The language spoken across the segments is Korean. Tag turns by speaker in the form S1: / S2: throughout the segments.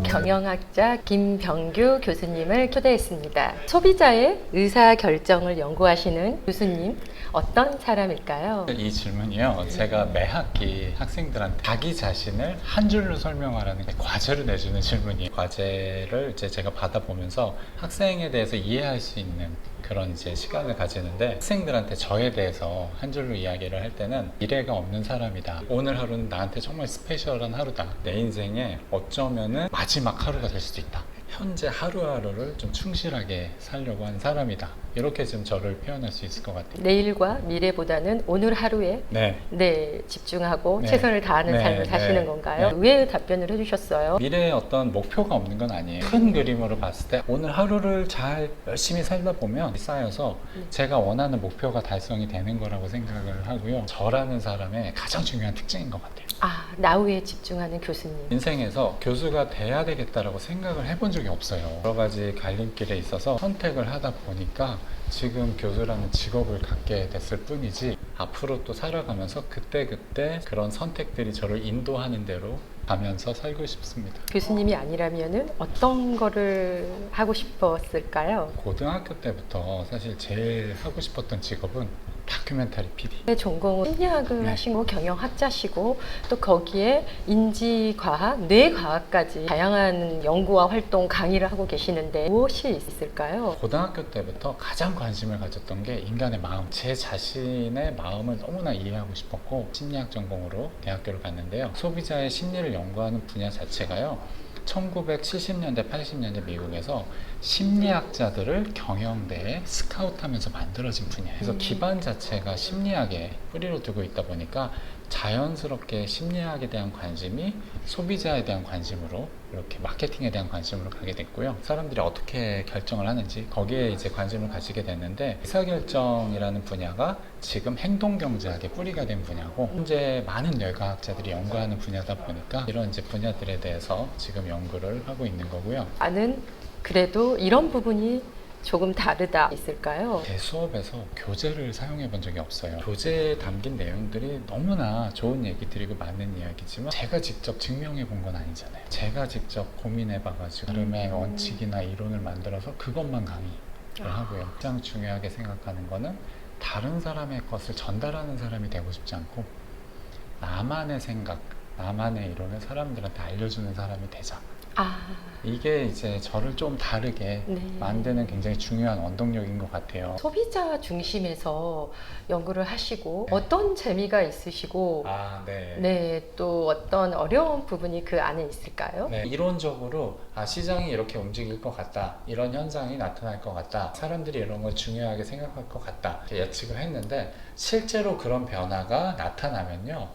S1: 경영학자 김병규 교수님을 초대했습니다. 소비자의 의사결정을 연구하시는 교수님, 어떤 사람일까요?
S2: 이 질문이요. 제가 매 학기 학생들한테 자기 자신을 한 줄로 설명하라는 과제를 내주는 질문이에요. 과제를 이제 제가 받아보면서 학생에 대해서 이해할 수 있는 그런 이제 시간을 가지는데, 학생들한테 저에 대해서 한 줄로 이야기를 할 때는 미래가 없는 사람이다. 오늘 하루는 나한테 정말 스페셜한 하루다. 내 인생에 어쩌면은 마지막 하루가 될 수도 있다. 현재 하루하루를 좀 충실하게 살려고 하는 사람이다. 이렇게 좀 저를 표현할 수 있을 것 같아요.
S1: 내일과 미래보다는 오늘 하루에 집중하고 최선을 다하는 삶을 사시는 건가요? 의외의 답변을 해주셨어요.
S2: 미래에 어떤 목표가 없는 건 아니에요. 큰 그림으로 봤을 때 오늘 하루를 잘 열심히 살다 보면 쌓여서 제가 원하는 목표가 달성이 되는 거라고 생각을 하고요. 저라는 사람의 가장 중요한 특징인 것 같아요.
S1: 나우에 집중하는 교수님.
S2: 인생에서 교수가 돼야 되겠다라고 생각을 해본 적이 없어요. 여러 가지 갈림길에 있어서 선택을 하다 보니까 지금 교수라는 직업을 갖게 됐을 뿐이지, 앞으로 또 살아가면서 그때그때 그런 선택들이 저를 인도하는 대로 가면서 살고 싶습니다.
S1: 교수님이 아니라면은 어떤 거를 하고 싶었을까요?
S2: 고등학교 때부터 사실 제일 하고 싶었던 직업은 다큐멘터리 PD.
S1: 전공은 심리학을 하시고 경영학자시고 또 거기에 인지과학, 뇌과학까지 다양한 연구와 활동, 강의를 하고 계시는데 무엇이 있을까요?
S2: 고등학교 때부터 가장 관심을 가졌던 게 인간의 마음, 제 자신의 마음을 너무나 이해하고 싶었고, 심리학 전공으로 대학교를 갔는데요. 소비자의 심리를 연구하는 분야 자체가요, 1970년대, 80년대 미국에서 심리학자들을 경영대에 스카우트하면서 만들어진 분야예요. 그래서 기반 자체가 심리학에 뿌리를 두고 있다 보니까 자연스럽게 심리학에 대한 관심이 소비자에 대한 관심으로, 이렇게 마케팅에 대한 관심으로 가게 됐고요. 사람들이 어떻게 결정을 하는지 거기에 이제 관심을 가지게 됐는데, 의사결정이라는 분야가 지금 행동경제학의 뿌리가 된 분야고, 현재 많은 뇌과학자들이 연구하는 분야다 보니까 이런 이제 분야들에 대해서 지금 연구를 하고 있는 거고요.
S1: 나는 그래도 이런 부분이 조금 다르다 있을까요?
S2: 제 수업에서 교재를 사용해 본 적이 없어요. 교재에 담긴 내용들이 너무나 좋은 얘기들이고 맞는 이야기지만 제가 직접 증명해 본 건 아니잖아요. 제가 직접 고민해 봐가지고 나름의 원칙이나 이론을 만들어서 그것만 강의를 하고요. 가장 중요하게 생각하는 거는 다른 사람의 것을 전달하는 사람이 되고 싶지 않고, 나만의 생각, 나만의 이론을 사람들한테 알려주는 사람이 되자. 이게 이제 저를 좀 다르게 만드는 굉장히 중요한 원동력인 것 같아요.
S1: 소비자 중심에서 연구를 하시고 어떤 재미가 있으시고 또 어떤 어려운 부분이 그 안에 있을까요?
S2: 이론적으로 시장이 이렇게 움직일 것 같다, 이런 현상이 나타날 것 같다, 사람들이 이런 걸 중요하게 생각할 것 같다 예측을 했는데, 실제로 그런 변화가 나타나면요,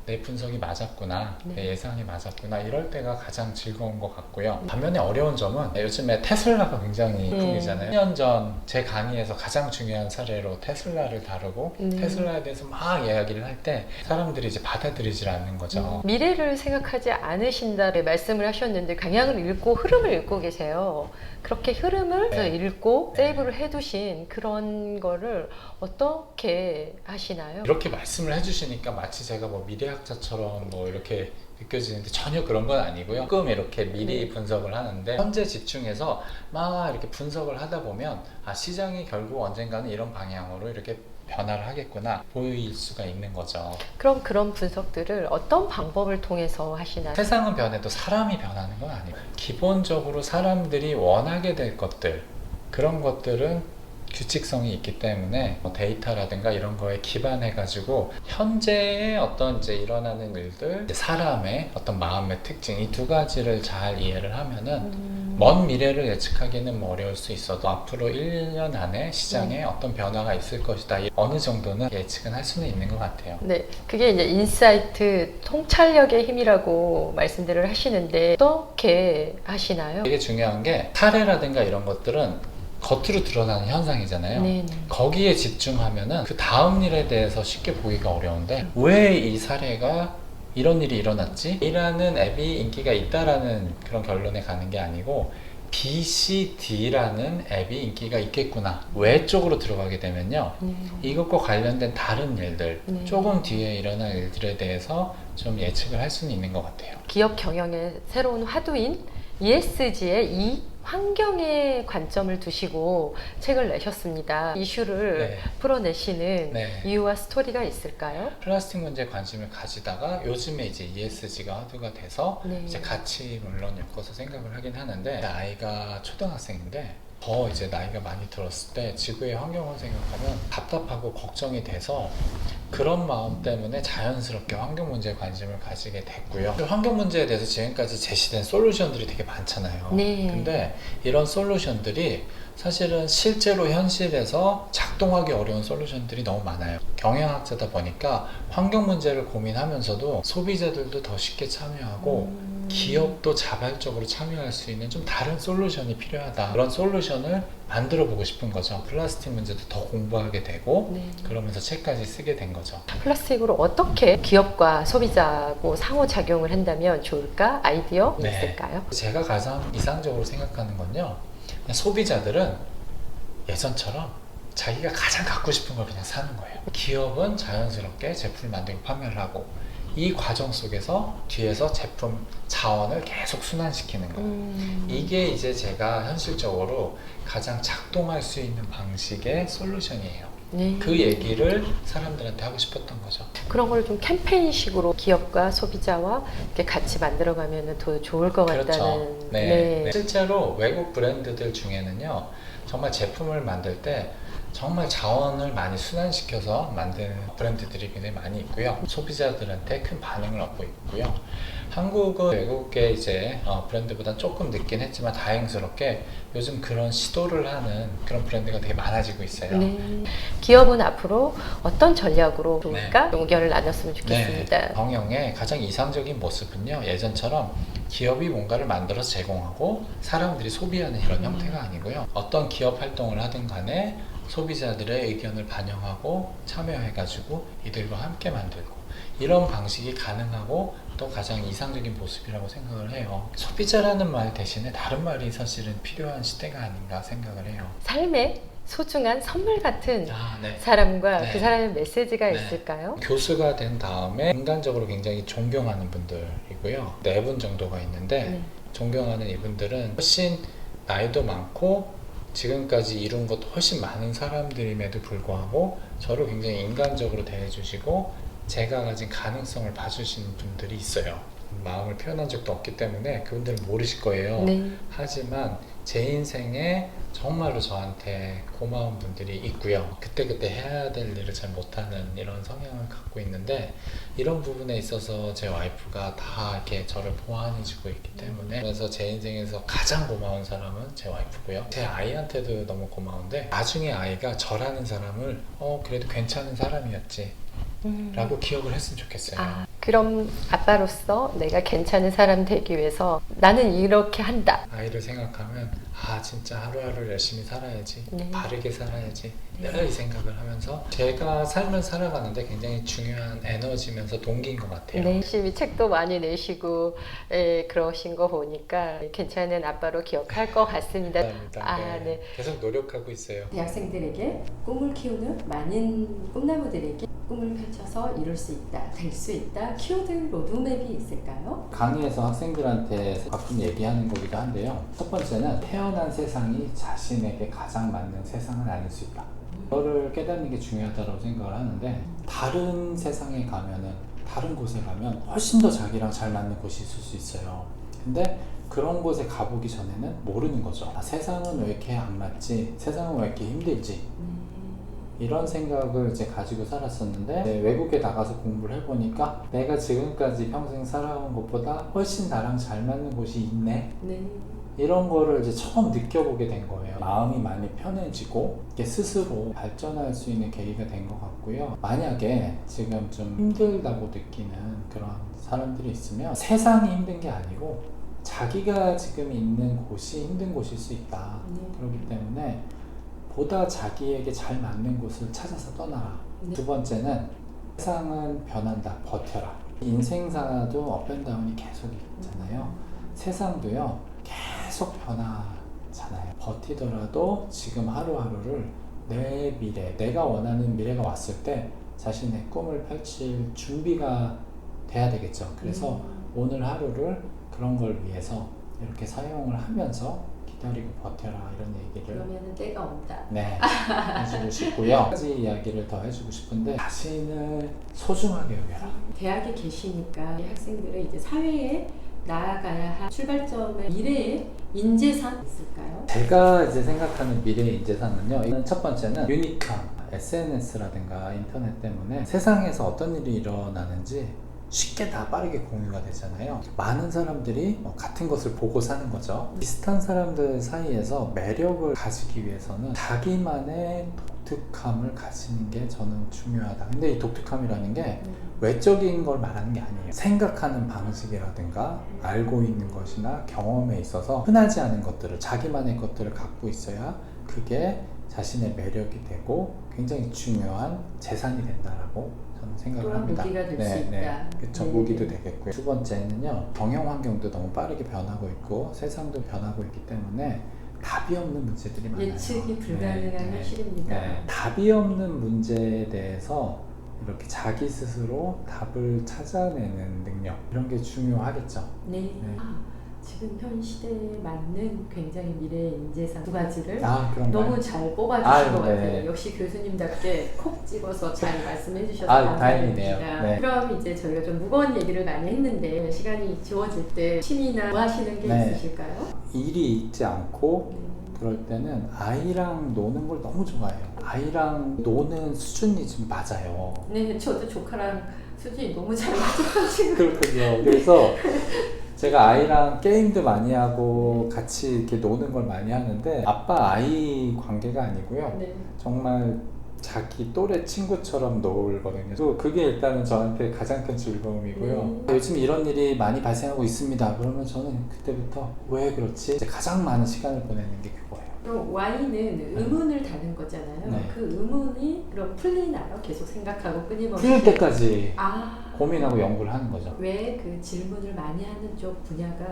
S2: 내 분석이 맞았구나, 내 예상이 맞았구나, 이럴 때가 가장 즐거운 것 같고요. 반면에 어려운 점은 요즘에 테슬라가 굉장히 풍이잖아요. 10년 전 제 강의에서 가장 중요한 사례로 테슬라를 다루고 테슬라에 대해서 막 이야기를 할 때 사람들이 이제 받아들이질 않는 거죠.
S1: 미래를 생각하지 않으신다고 말씀을 하셨는데 방향을 읽고 흐름을 읽고 계세요. 그렇게 흐름을 읽고 세이브를 해두신 그런 거를 어떻게 하시나요?
S2: 이렇게 말씀을 해주시니까 마치 제가 뭐 미래학자처럼 뭐 이렇게 느껴지는데 전혀 그런 건 아니고요. 조금 이렇게 미리 분석을 하는데, 현재 집중해서 막 이렇게 분석을 하다 보면 시장이 결국 언젠가는 이런 방향으로 이렇게 변화를 하겠구나 보일 수가 있는 거죠.
S1: 그럼 그런 분석들을 어떤 방법을 통해서 하시나요?
S2: 세상은 변해도 사람이 변하는 건 아니고, 기본적으로 사람들이 원하게 될 것들, 그런 것들은 규칙성이 있기 때문에 데이터라든가 이런 거에 기반해 가지고 현재의 어떤 이제 일어나는 일들, 사람의 어떤 마음의 특징, 이 두 가지를 잘 이해를 하면은 먼 미래를 예측하기는 뭐 어려울 수 있어도 앞으로 1년 안에 시장에 어떤 변화가 있을 것이다, 어느 정도는 예측은 할 수는 있는 것 같아요.
S1: 그게 이제 인사이트, 통찰력의 힘이라고 말씀들을 하시는데 어떻게 하시나요?
S2: 되게 중요한 게, 사례라든가 이런 것들은 겉으로 드러나는 현상이잖아요. 거기에 집중하면은 그 다음 일에 대해서 쉽게 보기가 어려운데, 왜 이 사례가 이런 일이 일어났지? A라는 앱이 인기가 있다라는 그런 결론에 가는 게 아니고 B, C, D라는 앱이 인기가 있겠구나. 왜 쪽으로 들어가게 되면요. 이것과 관련된 다른 일들, 조금 뒤에 일어날 일들에 대해서 좀 예측을 할 수는 있는 것 같아요.
S1: 기업 경영의 새로운 화두인 ESG의 이 환경의 관점을 두시고 책을 내셨습니다. 이슈를
S2: 네.
S1: 풀어내시는
S2: 네.
S1: 이유와 스토리가 있을까요?
S2: 플라스틱 문제에 관심을 가지다가 요즘에 이제 ESG가 화두가 돼서
S1: 네.
S2: 이제 같이 물론 엮어서 생각을 하긴 하는데, 아이가 초등학생인데 더 이제 나이가 많이 들었을 때 지구의 환경을 생각하면 답답하고 걱정이 돼서 그런 마음 때문에 자연스럽게 환경 문제에 관심을 가지게 됐고요. 환경 문제에 대해서 지금까지 제시된 솔루션들이 되게 많잖아요.
S1: 네.
S2: 근데 이런 솔루션들이 사실은 실제로 현실에서 작동하기 어려운 솔루션들이 너무 많아요. 경영학자다 보니까 환경 문제를 고민하면서도 소비자들도 더 쉽게 참여하고 기업도 자발적으로 참여할 수 있는 좀 다른 솔루션이 필요하다. 그런 솔루션을 만들어 보고 싶은 거죠. 플라스틱 문제도 더 공부하게 되고
S1: 네.
S2: 그러면서 책까지 쓰게 된 거죠.
S1: 플라스틱으로 어떻게 기업과 소비자하고 상호작용을 한다면 좋을까? 아이디어
S2: 네.
S1: 있을까요?
S2: 제가 가장 이상적으로 생각하는 건요, 그냥 소비자들은 예전처럼 자기가 가장 갖고 싶은 걸 그냥 사는 거예요. 기업은 자연스럽게 제품을 만들고 판매를 하고 이 과정 속에서 뒤에서 제품 자원을 계속 순환시키는 거예요. 이게 이제 제가 현실적으로 가장 작동할 수 있는 방식의 솔루션이에요.
S1: 네.
S2: 그 얘기를 사람들한테 하고 싶었던 거죠.
S1: 그런 걸 좀 캠페인식으로 기업과 소비자와 이렇게 같이 만들어가면 더 좋을 것
S2: 그렇죠.
S1: 같다는.
S2: 네. 실제로 외국 브랜드들 중에는요, 정말 제품을 만들 때 정말 자원을 많이 순환시켜서 만드는 브랜드들이 굉장히 많이 있고요. 소비자들한테 큰 반응을 얻고 있고요. 한국은 외국의 이제 브랜드보다 조금 늦긴 했지만 다행스럽게 요즘 그런 시도를 하는 그런 브랜드가 되게 많아지고 있어요.
S1: 네. 기업은 앞으로 어떤 전략으로 좋을까? 의견을 나눴으면 좋겠습니다.
S2: 네. 경영의 가장 이상적인 모습은요, 예전처럼 기업이 뭔가를 만들어서 제공하고 사람들이 소비하는 이런 형태가 아니고요. 어떤 기업 활동을 하든 간에 소비자들의 의견을 반영하고 참여해가지고 이들과 함께 만들고, 이런 방식이 가능하고 또 가장 이상적인 모습이라고 생각을 해요. 소비자라는 말 대신에 다른 말이 사실은 필요한 시대가 아닌가 생각을 해요.
S1: 삶의 소중한 선물 같은
S2: 네.
S1: 사람과
S2: 네.
S1: 그 사람의 메시지가
S2: 네.
S1: 있을까요?
S2: 교수가 된 다음에 인간적으로 굉장히 존경하는 분들이고요. 4분 정도가 있는데
S1: 네.
S2: 존경하는 이분들은 훨씬 나이도 많고 지금까지 이룬 것도 훨씬 많은 사람들임에도 불구하고 저를 굉장히 인간적으로 대해주시고 제가 가진 가능성을 봐주시는 분들이 있어요. 마음을 표현한 적도 없기 때문에 그분들은 모르실 거예요.
S1: 네.
S2: 하지만 제 인생에 정말로 저한테 고마운 분들이 있고요. 그때그때 해야 될 일을 잘 못하는 이런 성향을 갖고 있는데, 이런 부분에 있어서 제 와이프가 다 이렇게 저를 보완해주고 있기 때문에, 그래서 제 인생에서 가장 고마운 사람은 제 와이프고요. 제 아이한테도 너무 고마운데, 나중에 아이가 저라는 사람을 그래도 괜찮은 사람이었지 라고 기억을 했으면 좋겠어요.
S1: 그럼 아빠로서 내가 괜찮은 사람 되기 위해서 나는 이렇게 한다.
S2: 아이를 생각하면 진짜 하루하루 열심히 살아야지,
S1: 네.
S2: 바르게 살아야지, 늘 이 생각을 하면서 제가 삶을 살아가는데 굉장히 중요한 에너지면서 동기인 것 같아요.
S1: 네. 열심히 책도 많이 내시고 그러신 거 보니까 괜찮은 아빠로 기억할 것 같습니다.
S2: 감사합니다.
S1: 네.
S2: 계속 노력하고 있어요.
S1: 대학생들에게 꿈을 키우는 많은 꿈나무들에게 꿈을 펼쳐서 이룰 수 있다, 될 수 있다, 키워드 로드맵이 있을까요?
S2: 강의에서 학생들한테 가끔 얘기하는 거기도 한데요. 첫 번째는 태어난 세상이 자신에게 가장 맞는 세상은 아닐 수 있다. 이거를 깨닫는 게 중요하다고 생각을 하는데, 다른 세상에 가면은, 다른 곳에 가면 훨씬 더 자기랑 잘 맞는 곳이 있을 수 있어요. 근데 그런 곳에 가보기 전에는 모르는 거죠. 세상은 왜 이렇게 안 맞지? 세상은 왜 이렇게 힘들지? 이런 생각을 이제 가지고 살았었는데, 외국에 나가서 공부를 해보니까 내가 지금까지 평생 살아온 것보다 훨씬 나랑 잘 맞는 곳이 있네?
S1: 네.
S2: 이런 거를 이제 처음 느껴보게 된 거예요. 마음이 많이 편해지고 이게 스스로 발전할 수 있는 계기가 된 것 같고요. 만약에 지금 좀 힘들다고 느끼는 그런 사람들이 있으면 세상이 힘든 게 아니고 자기가 지금 있는 곳이 힘든 곳일 수 있다. 그렇기 때문에 보다 자기에게 잘 맞는 곳을 찾아서 떠나라. 두 번째는 세상은 변한다, 버텨라. 인생사도 업앤다운이 계속 있잖아요. 세상도요 계속 변하잖아요. 버티더라도 지금 하루하루를 내 미래, 내가 원하는 미래가 왔을 때 자신의 꿈을 펼칠 준비가 돼야 되겠죠. 그래서 오늘 하루를 그런 걸 위해서 이렇게 사용을 하면서 기다리고 버텨라, 이런 얘기를
S1: 그러면은 때가 온다.
S2: 네, 해주고 싶고요. 한 가지 이야기를 더 해주고 싶은데, 자신을 소중하게 여겨라.
S1: 대학에 계시니까 이 학생들은 이제 사회에 나아가야 할 출발점의 미래의 인재상 있을까요?
S2: 제가 이제 생각하는 미래의 인재상은요, 첫 번째는 유니크함. SNS라든가 인터넷 때문에 세상에서 어떤 일이 일어나는지 쉽게 다 빠르게 공유가 되잖아요. 많은 사람들이 같은 것을 보고 사는 거죠. 비슷한 사람들 사이에서 매력을 가지기 위해서는 자기만의 독특함을 가지는 게 저는 중요하다. 근데 이 독특함이라는 게 외적인 걸 말하는 게 아니에요. 생각하는 방식이라든가 알고 있는 것이나 경험에 있어서 흔하지 않은 것들을, 자기만의 것들을 갖고 있어야 그게 자신의 매력이 되고 굉장히 중요한 재산이 된다라고 저는 생각을
S1: 또한
S2: 합니다.
S1: 무기가 될 수 있다.
S2: 그쵸,
S1: 네.
S2: 무기도 되겠고요. 두 번째는요, 경영 환경도 너무 빠르게 변하고 있고 세상도 변하고 있기 때문에 답이 없는 문제들이 많아요.
S1: 예측이 불가능한 현실입니다.
S2: 답이 없는 문제에 대해서 이렇게 자기 스스로 답을 찾아내는 능력, 이런 게 중요하겠죠.
S1: 네.
S2: 네.
S1: 지금 현 시대에 맞는 굉장히 미래의 인재상 두 가지를
S2: 그런가요?
S1: 너무 잘 뽑아주신 것
S2: 네.
S1: 같아요. 역시 교수님답게 콕 집어서 잘 말씀해 주셔서
S2: 다행이네요.
S1: 감사합니다.
S2: 네.
S1: 그럼 이제 저희가 좀 무거운 얘기를 많이 했는데 시간이 주어질 때 취미나 뭐 하시는 게
S2: 네.
S1: 있으실까요?
S2: 일이 있지 않고
S1: 네.
S2: 그럴 때는 아이랑 노는 걸 너무 좋아해요. 아이랑 노는 수준이 좀 맞아요.
S1: 네, 저도 조카랑 수준이 너무 잘 맞아가지고.
S2: 그렇군요. 그래서 제가 아이랑 게임도 많이 하고 같이 이렇게 노는 걸 많이 하는데, 아빠 아이 관계가 아니고요.
S1: 네.
S2: 정말 자기 또래 친구처럼 놀거든요. 또 그게 일단은 저한테 가장 큰 즐거움이고요. 요즘 이런 일이 많이 발생하고 있습니다. 그러면 저는 그때부터 왜 그렇지? 이제 가장 많은 시간을 보내는 게 그거예요.
S1: 그럼 Y는 의문을 다는 거잖아요.
S2: 네.
S1: 그 의문이 그럼 풀리나요? 계속 생각하고 끊임없이.
S2: 풀릴 때까지
S1: 아.
S2: 고민하고 연구를 하는 거죠.
S1: 왜 그 질문을 많이 하는 쪽 분야가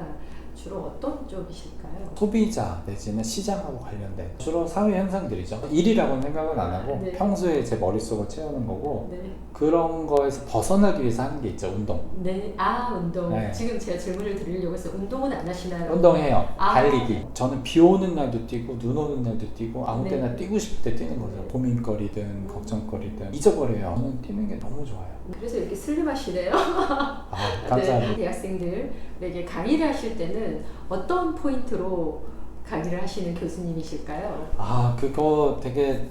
S1: 주로 어떤 쪽이실까요?
S2: 소비자 내지는 시장하고 관련된 주로 사회 현상들이죠. 일이라고는 생각은 안 하고
S1: 네.
S2: 평소에 제 머릿속을 채우는 거고,
S1: 네.
S2: 그런 거에서 벗어나기 위해서 하는 게 있죠. 운동.
S1: 네. 운동.
S2: 네.
S1: 지금 제가 질문을 드리려고 해서 운동은 안 하시나요?
S2: 운동해요.
S1: 아.
S2: 달리기. 저는 비 오는 날도 뛰고 눈 오는 날도 뛰고 아무
S1: 네.
S2: 때나 뛰고 싶을 때 뛰는 거죠. 고민거리든 걱정거리든 잊어버려요. 저는 뛰는 게 너무 좋아요.
S1: 그래서 이렇게 슬림하시네요.
S2: 감사합니다.
S1: 네. 대학생들에게 강의를 하실 때는 어떤 포인트로 강의를 하시는 교수님이실까요?
S2: 그거 되게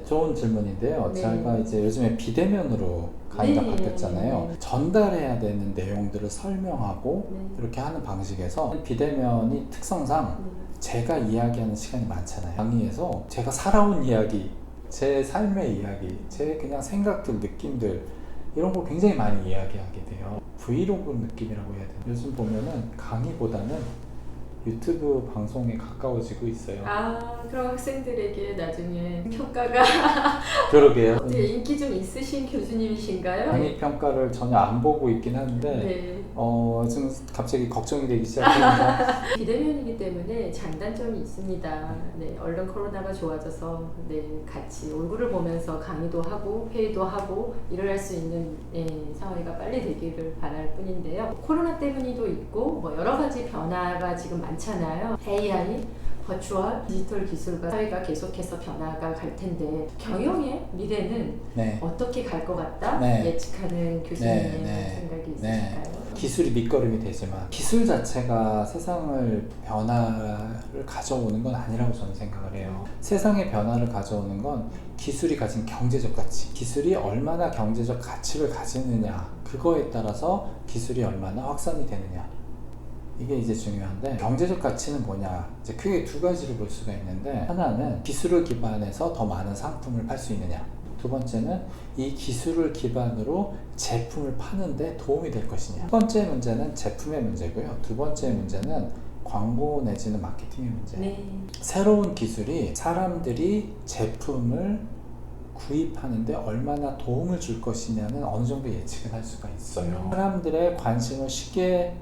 S2: 좋은 질문인데요.
S1: 네.
S2: 제가 이제 요즘에 비대면으로 강의가
S1: 네.
S2: 바뀌었잖아요. 전달해야 되는 내용들을 설명하고
S1: 네.
S2: 이렇게 하는 방식에서 비대면이 특성상 제가 이야기하는 시간이 많잖아요. 강의에서 제가 살아온 이야기, 제 삶의 이야기, 제 그냥 생각들, 느낌들, 이런 걸 굉장히 많이 이야기하게 돼요. 브이로그 느낌이라고 해야 되나? 요즘 보면은 강의보다는 유튜브 방송에 가까워지고 있어요.
S1: 그럼 학생들에게 나중에 평가가
S2: 그러게요.
S1: 어떻게 인기 좀 있으신 교수님이신가요?
S2: 강의 평가를 전혀 안 보고 있긴 한데
S1: 네.
S2: 지금 갑자기 걱정이 되기 시작합니다.
S1: 비대면이기 때문에 장단점이 있습니다. 네, 얼른 코로나가 좋아져서 같이 얼굴을 보면서 강의도 하고 회의도 하고 일을 할 수 있는 사회가 빨리 되기를 바랄 뿐인데요. 코로나 때문이도 있고 여러 가지 변화가 지금 많잖아요. AI, 버추얼, 디지털 기술과 사회가 계속해서 변화가 갈 텐데 경영의 미래는 어떻게 갈 것 같다? 예측하는 교수님의 생각이 있으실까요?
S2: 기술이 밑거름이 되지만 기술 자체가 세상을 변화를 가져오는 건 아니라고 저는 생각을 해요. 세상의 변화를 가져오는 건 기술이 가진 경제적 가치, 기술이 얼마나 경제적 가치를 가지느냐, 그거에 따라서 기술이 얼마나 확산이 되느냐, 이게 이제 중요한데, 경제적 가치는 뭐냐, 이제 크게 두 가지를 볼 수가 있는데, 하나는 기술을 기반해서 더 많은 상품을 팔 수 있느냐, 두 번째는 이 기술을 기반으로 제품을 파는데 도움이 될 것이냐. 첫 번째 문제는 제품의 문제고요. 두 번째 문제는 광고 내지는 마케팅의 문제. 새로운 기술이 사람들이 제품을
S3: 구입하는데 얼마나 도움을 줄 것이냐는 어느 정도 예측을 할 수가 있어요. 사람들의 관심을 쉽게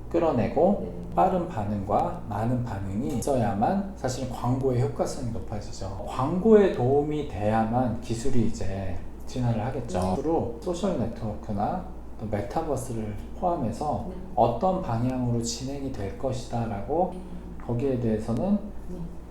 S3: 끌어내고 빠른 반응과 많은 반응이 있어야만 사실 광고의 효과성이 높아지죠. 광고에 도움이 돼야만 기술이 이제 진화를 하겠죠. 앞으로 소셜 네트워크나 또 메타버스를 포함해서 어떤 방향으로 진행이 될 것이다 라고 거기에 대해서는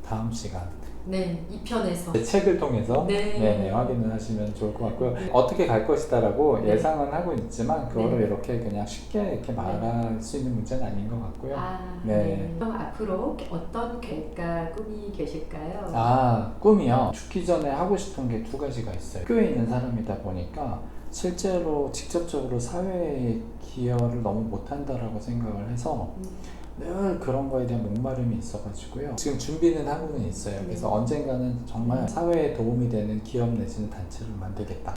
S3: 다음 시간
S1: 네, 2편에서
S3: 책을 통해서
S1: 네.
S3: 확인을 하시면 좋을 것 같고요. 어떻게 갈 것이다라고
S1: 네.
S3: 예상은 하고 있지만 그거를
S1: 네.
S3: 이렇게 그냥 쉽게 이렇게 말할 수 있는 문제는 아닌 것 같고요. 네.
S1: 그럼 앞으로 어떤 계획과 꿈이 계실까요?
S3: 꿈이요. 죽기 전에 하고 싶은 게 두 가지가 있어요. 학교에 있는 사람이다 보니까 실제로 직접적으로 사회에 기여를 너무 못한다라고 생각을 해서 늘 그런 거에 대한 목마름이 있어가지고요. 지금 준비는 하고는 있어요. 그래서 언젠가는 정말 사회에 도움이 되는 기업 내지는 단체를 만들겠다.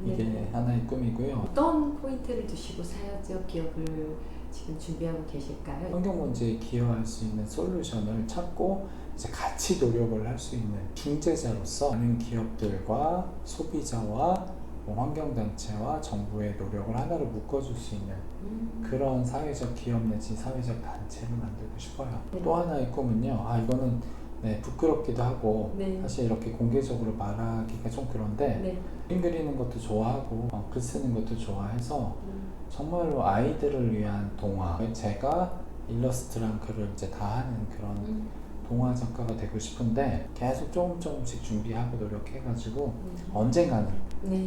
S3: 이게 하나의 꿈이고요.
S1: 어떤 포인트를 두시고 사회적 기업을 지금 준비하고 계실까요?
S3: 환경 문제에 기여할 수 있는 솔루션을 찾고 이제 같이 노력을 할 수 있는 중재자로서 많은 기업들과 소비자와 환경단체와 정부의 노력을 하나로 묶어줄 수 있는 그런 사회적 기업 내지 사회적 단체를 만들고 싶어요. 또 하나의 꿈은요. 이거는 부끄럽기도 하고 사실 이렇게 공개적으로 말하기가 좀 그런데 그림 그리는 것도 좋아하고 글 쓰는 것도 좋아해서 정말로 아이들을 위한 동화, 제가 일러스트랑 글을 이제 다 하는 그런 동화 작가가 되고 싶은데 계속 조금씩 준비하고 노력해가지고 언젠가는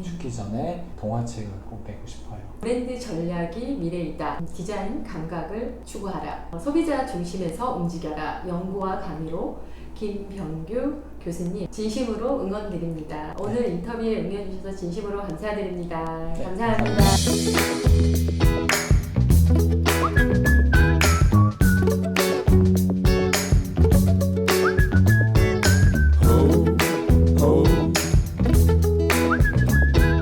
S3: 죽기 전에 동화책을 꼭 내고 싶어요.
S1: 브랜드 전략이 미래이다. 디자인 감각을 추구하라. 소비자 중심에서 움직여라. 연구와 강의로 김병규 교수님 진심으로 응원드립니다. 오늘 인터뷰에 응해주셔서 진심으로 감사드립니다. 감사합니다.